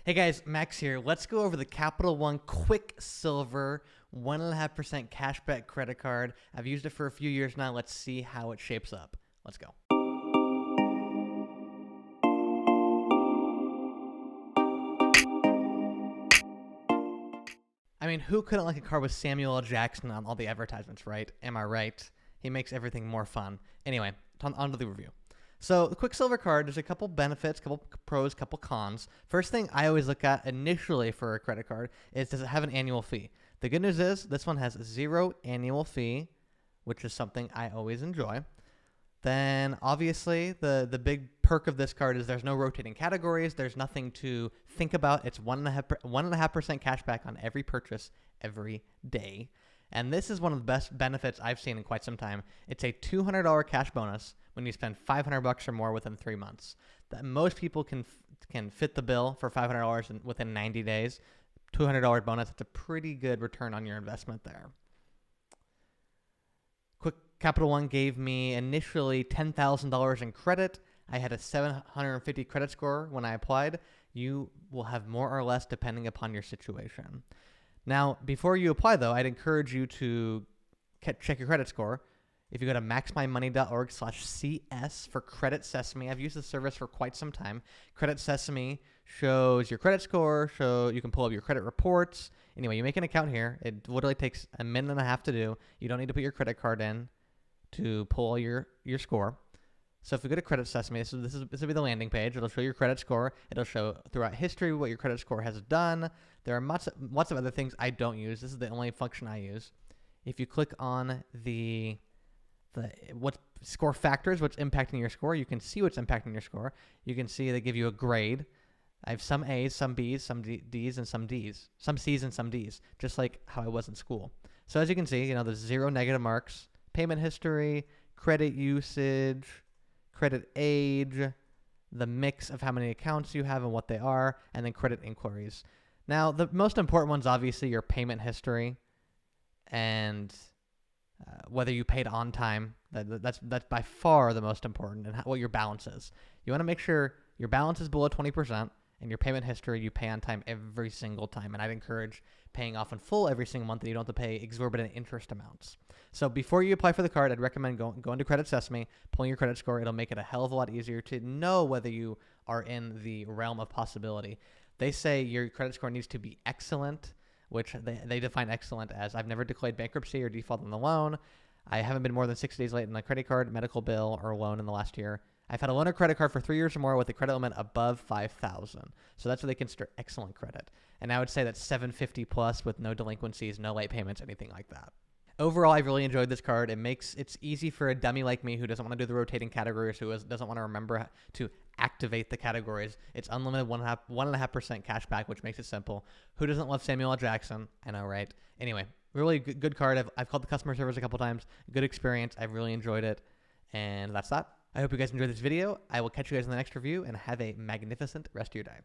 Hey guys, Max here. Let's go over the Capital One Quicksilver 1.5% cashback credit card. I've used it for a few years now. Let's see how it shapes up. Let's go. I mean, who couldn't like a card with Samuel L. Jackson on all the advertisements, right? Am I right? He makes everything more fun. Anyway, on to the review. So the Quicksilver card, there's a couple benefits, couple pros, couple cons. First thing I always look at initially for a credit card is, does it have an annual fee? The good news is this one has 0 annual fee, which is something I always enjoy. Then obviously the big perk of this card is there's no rotating categories. There's nothing to think about. It's 1.5% cash back on every purchase every day. And this is one of the best benefits I've seen in quite some time. It's a $200 cash bonus when you spend $500 or more within 3 months. That most people can fit the bill for $500 within 90 days. $200 bonus, it's a pretty good return on your investment there. Capital One gave me initially $10,000 in credit. I had a 750 credit score when I applied. You will have more or less depending upon your situation. Now, before you apply, though, I'd encourage you to check your credit score. If you go to maxmymoney.org/CS for Credit Sesame, I've used this service for quite some time. Credit Sesame shows your credit score, so you can pull up your credit reports. Anyway, you make an account here. It literally takes a minute and a half to do. You don't need to put your credit card in to pull your score. So if we go to Credit Sesame, this will be the landing page. It'll show your credit score. It'll show throughout history what your credit score has done. There are lots of other things I don't use. This is the only function I use. If you click on the what score factors, what's impacting your score, you can see what's impacting your score. You can see they give you a grade. I have some A's, some B's, some D's, and some D's. Some C's and some D's, just like how I was in school. So as you can see, there's 0 negative marks, payment history, credit usage, credit age, the mix of how many accounts you have and what they are, and then credit inquiries. Now, the most important one's obviously your payment history and whether you paid on time. That's by far the most important, and what your balance is. You want to make sure your balance is below 20%, and your payment history, you pay on time every single time. And I'd encourage paying off in full every single month, and you don't have to pay exorbitant interest amounts. So before you apply for the card, I'd recommend going to Credit Sesame, pulling your credit score. It'll make it a hell of a lot easier to know whether you are in the realm of possibility. They say your credit score needs to be excellent, which they define excellent as I've never declared bankruptcy or default on the loan. I haven't been more than 6 days late in a credit card, medical bill, or loan in the last year. I've had a loan or credit card for 3 years or more with a credit limit above $5,000. So that's what they consider excellent credit. And I would say that's 750 plus with no delinquencies, no late payments, anything like that. Overall, I really enjoyed this card. It's easy for a dummy like me who doesn't want to do the rotating categories, who doesn't want to remember to activate the categories. It's unlimited 1.5% cash back, which makes it simple. Who doesn't love Samuel L. Jackson? I know, right? Anyway, really good card. I've called the customer service a couple times. Good experience. I've really enjoyed it. And that's that. I hope you guys enjoyed this video. I will catch you guys in the next review, and have a magnificent rest of your day.